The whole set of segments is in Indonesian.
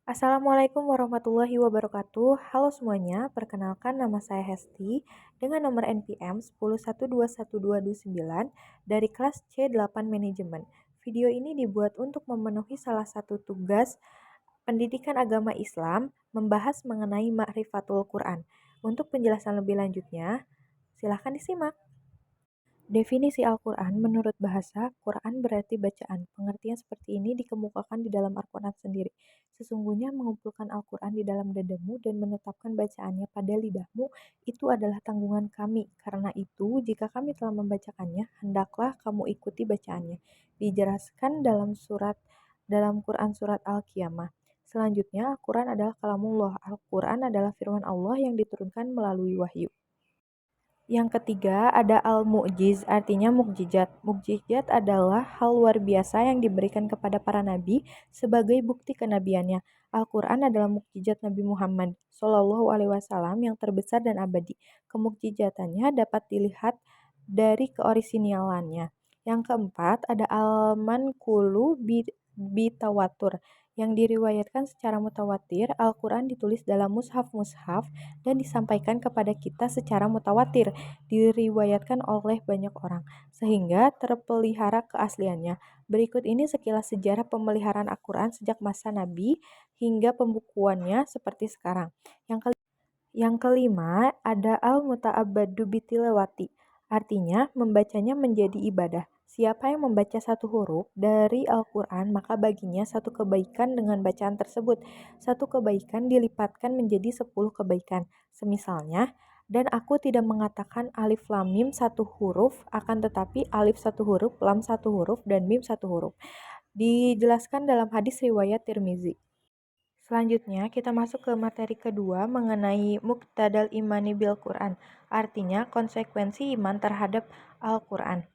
Assalamualaikum warahmatullahi wabarakatuh. Halo semuanya, perkenalkan nama saya Hesti dengan nomor NPM 101212229 dari kelas C8 Manajemen. Video ini dibuat untuk memenuhi salah satu tugas pendidikan agama Islam membahas mengenai Ma'rifatul Quran. Untuk penjelasan lebih lanjutnya, silahkan disimak. Definisi Al-Quran menurut bahasa, Quran berarti bacaan. Pengertian seperti ini dikemukakan di dalam Al-Quran sendiri. Sesungguhnya mengumpulkan Al-Quran di dalam dadamu dan menetapkan bacaannya pada lidahmu, itu adalah tanggungan kami. Karena itu, jika kami telah membacakannya, hendaklah kamu ikuti bacaannya. Dijelaskan dalam Quran surat Al-Qiyamah. Selanjutnya, Al-Quran adalah kalamullah. Al-Quran adalah firman Allah yang diturunkan melalui wahyu. Yang ketiga ada al-mu'jiz, artinya mukjizat. Mukjizat adalah hal luar biasa yang diberikan kepada para nabi sebagai bukti kenabiannya. Al-Quran adalah mukjizat Nabi Muhammad Shallallahu Alaihi Wasallam yang terbesar dan abadi. Kemukjizatannya dapat dilihat dari keorisinalannya. Yang keempat ada al-manqulu bitawatur yang diriwayatkan secara mutawatir. Al-Quran ditulis dalam mushaf-mushaf dan disampaikan kepada kita secara mutawatir, diriwayatkan oleh banyak orang, sehingga terpelihara keasliannya. Berikut ini sekilas sejarah pemeliharaan Al-Quran sejak masa Nabi hingga pembukuannya seperti sekarang. Yang kelima ada al-muta'abbadu bitilawati, artinya membacanya menjadi ibadah. Siapa yang membaca satu huruf dari Al-Quran, maka baginya satu kebaikan dengan bacaan tersebut. Satu kebaikan dilipatkan menjadi 10 kebaikan. Semisalnya, dan aku tidak mengatakan alif lam mim satu huruf, akan tetapi alif satu huruf, lam satu huruf, dan mim satu huruf. Dijelaskan dalam hadis riwayat Tirmizi. Selanjutnya, kita masuk ke materi kedua mengenai muqtadal imani bil Quran, artinya konsekuensi iman terhadap Al-Quran.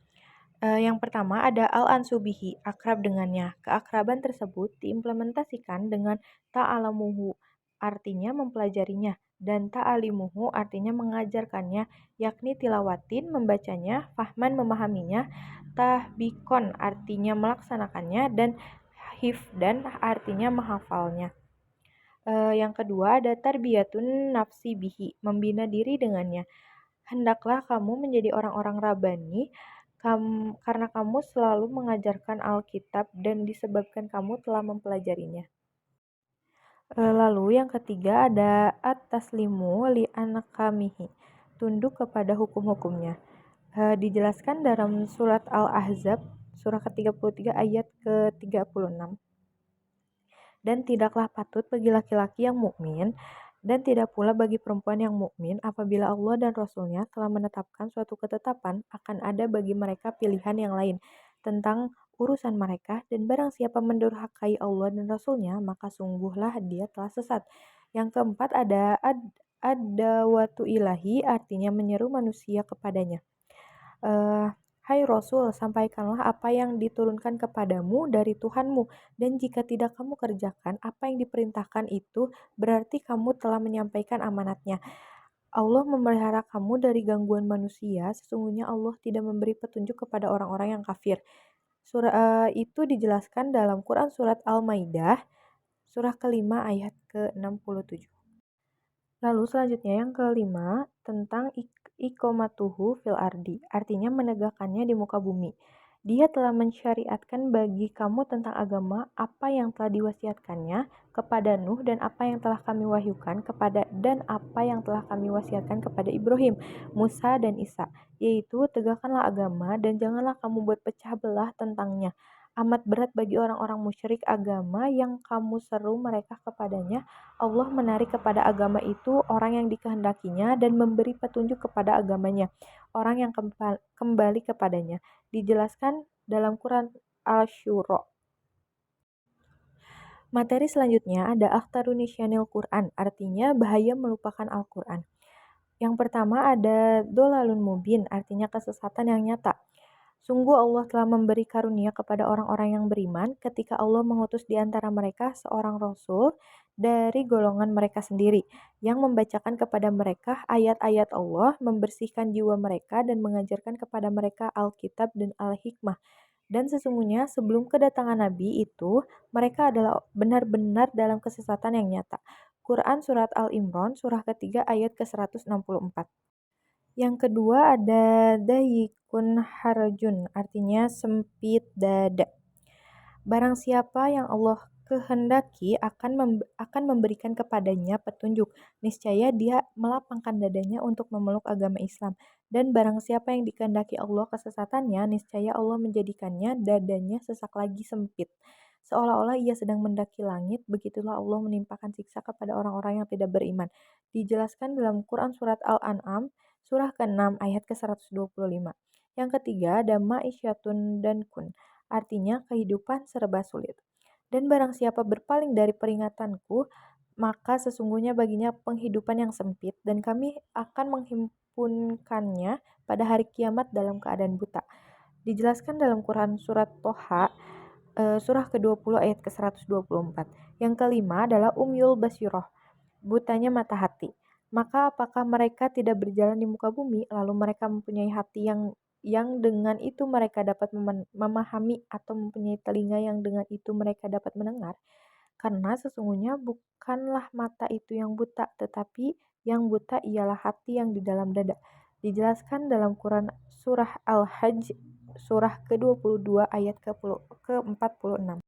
Yang pertama ada al-ansubihi, akrab dengannya. Keakraban tersebut diimplementasikan dengan ta'alamuhu, artinya mempelajarinya, dan ta'alimuhu artinya mengajarkannya, yakni tilawatin, membacanya, fahman, memahaminya, tahbikon artinya melaksanakannya, dan hifdan artinya menghafalnya. Yang kedua ada tarbiyatun nafsi bihi, membina diri dengannya. Hendaklah kamu menjadi orang-orang rabani karena kamu selalu mengajarkan Alkitab dan disebabkan kamu telah mempelajarinya. Lalu yang ketiga ada at-taslimu li anakamihi, tunduk kepada hukum-hukumnya. Dijelaskan dalam surat Al-Ahzab, surah ke-33 ayat ke-36. Dan tidaklah patut bagi laki-laki yang mukmin dan tidak pula bagi perempuan yang mukmin apabila Allah dan Rasul-Nya telah menetapkan suatu ketetapan akan ada bagi mereka pilihan yang lain tentang urusan mereka, dan barang siapa mendurhakai Allah dan Rasul-Nya maka sungguhlah dia telah sesat. Yang keempat ada ad-dawatu ilahi, artinya menyeru manusia kepadanya. Hai Rasul, sampaikanlah apa yang diturunkan kepadamu dari Tuhanmu, dan jika tidak kamu kerjakan apa yang diperintahkan itu, berarti kamu telah menyampaikan amanatnya. Allah memelihara kamu dari gangguan manusia, sesungguhnya Allah tidak memberi petunjuk kepada orang-orang yang kafir. Surah itu dijelaskan dalam Quran surat Al-Maidah, surah kelima ayat ke-67. Lalu selanjutnya yang kelima tentang ikomatuhu fil ardi, artinya menegakkannya di muka bumi. Dia telah mensyariatkan bagi kamu tentang agama apa yang telah diwasiatkannya kepada Nuh dan apa yang telah kami wahyukan kepada Ibrahim, Musa dan Isa, yaitu tegakkanlah agama dan janganlah kamu buat pecah belah tentangnya. Amat berat bagi orang-orang musyrik agama yang kamu seru mereka kepadanya. Allah menarik kepada agama itu orang yang dikehendakinya dan memberi petunjuk kepada agamanya orang yang kembali kepadanya. Dijelaskan dalam Quran Al-Syura. Materi selanjutnya ada akhtarunisyanil Quran, artinya bahaya melupakan Al-Quran. Yang pertama ada dolalun mubin, artinya kesesatan yang nyata. Sungguh Allah telah memberi karunia kepada orang-orang yang beriman ketika Allah mengutus di antara mereka seorang Rasul dari golongan mereka sendiri yang membacakan kepada mereka ayat-ayat Allah, membersihkan jiwa mereka dan mengajarkan kepada mereka Alkitab dan Al-Hikmah. Dan sesungguhnya sebelum kedatangan Nabi itu, mereka adalah benar-benar dalam kesesatan yang nyata. Quran Surat Al-Imran, surah ketiga ayat ke-164. Yang kedua ada dayikun harajun, artinya sempit dada. Barang siapa yang Allah kehendaki akan memberikan kepadanya petunjuk. Niscaya dia melapangkan dadanya untuk memeluk agama Islam. Dan barang siapa yang dikehendaki Allah kesesatannya, niscaya Allah menjadikannya dadanya sesak lagi sempit. Seolah-olah ia sedang mendaki langit, begitulah Allah menimpakan siksa kepada orang-orang yang tidak beriman. Dijelaskan dalam Quran Surat Al-An'am, surah ke-6 ayat ke-125. Yang ketiga ada ma'isyatun dan kun, artinya kehidupan serba sulit. Dan barang siapa berpaling dari peringatanku, maka sesungguhnya baginya penghidupan yang sempit, dan kami akan menghimpunkannya pada hari kiamat dalam keadaan buta. Dijelaskan dalam Quran Surat Toha, surah ke-20 ayat ke-124. Yang kelima adalah umyul basiroh, butanya mata hati. Maka apakah mereka tidak berjalan di muka bumi, lalu mereka mempunyai hati yang dengan itu mereka dapat memahami, atau mempunyai telinga yang dengan itu mereka dapat mendengar? Karena sesungguhnya bukanlah mata itu yang buta, tetapi yang buta ialah hati yang di dalam dada. Dijelaskan dalam Quran surah Al-Hajj, surah ke-22 ayat ke-46.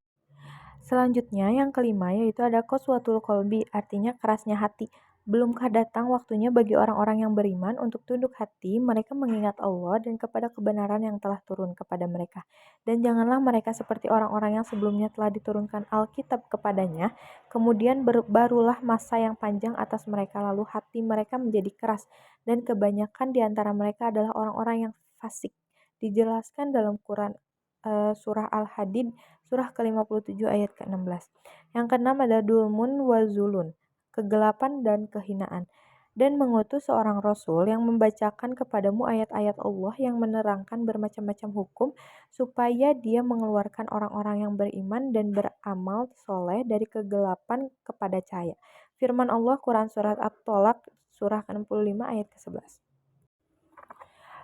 Selanjutnya yang kelima yaitu ada qaswatul qalbi, artinya kerasnya hati. Belumkah datang waktunya bagi orang-orang yang beriman untuk tunduk hati, mereka mengingat Allah dan kepada kebenaran yang telah turun kepada mereka. Dan janganlah mereka seperti orang-orang yang sebelumnya telah diturunkan Alkitab kepadanya, kemudian barulah masa yang panjang atas mereka, lalu hati mereka menjadi keras, dan kebanyakan di antara mereka adalah orang-orang yang fasik. Dijelaskan dalam Quran surah Al-Hadid, surah ke-57 ayat ke-16. Yang keenam ada dulmun wa zulun, kegelapan dan kehinaan. Dan mengutus seorang rasul yang membacakan kepadamu ayat-ayat Allah yang menerangkan bermacam-macam hukum, supaya dia mengeluarkan orang-orang yang beriman dan beramal soleh dari kegelapan kepada cahaya. Firman Allah Quran Surat At-Tolak, surah ke-65 ayat ke-11.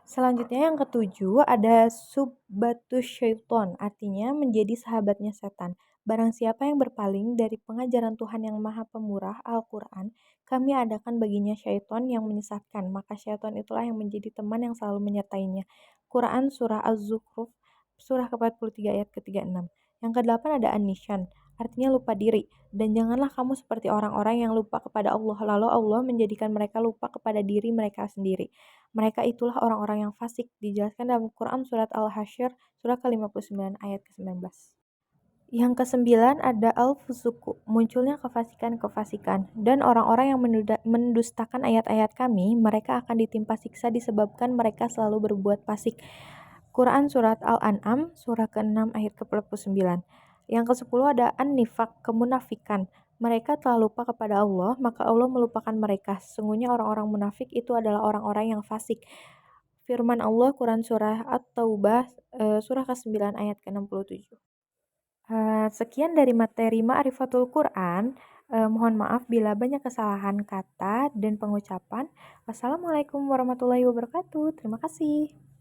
Selanjutnya yang ketujuh ada subbatus syaiton, artinya menjadi sahabatnya setan. Barang siapa yang berpaling dari pengajaran Tuhan yang Maha Pemurah, Al-Quran, kami adakan baginya syaiton yang menyesatkan, maka syaiton itulah yang menjadi teman yang selalu menyertainya. Quran Surah Az-Zukhruf, surah ke-43 ayat ke-36. Yang kedelapan ada An-Nisyan, artinya lupa diri. Dan janganlah kamu seperti orang-orang yang lupa kepada Allah, lalu Allah menjadikan mereka lupa kepada diri mereka sendiri. Mereka itulah orang-orang yang fasik, dijelaskan dalam Quran Surat Al-Hasyr, surah ke-59 ayat ke-19. Yang kesembilan ada al-fusuku, munculnya kefasikan-kefasikan. Dan orang-orang yang mendustakan ayat-ayat kami, mereka akan ditimpa siksa disebabkan mereka selalu berbuat fasik. Quran Surat Al-An'am, surah ke-6 ayat ke-49. Yang ke-10 ada an-nifaq, kemunafikan. Mereka telah lupa kepada Allah, maka Allah melupakan mereka. Sesungguhnya orang-orang munafik itu adalah orang-orang yang fasik. Firman Allah Quran Surah At-Taubah, surah ke-9 ayat ke-67. Sekian dari materi Ma'rifatul Quran. Mohon maaf bila banyak kesalahan kata dan pengucapan. Wassalamualaikum warahmatullahi wabarakatuh. Terima kasih.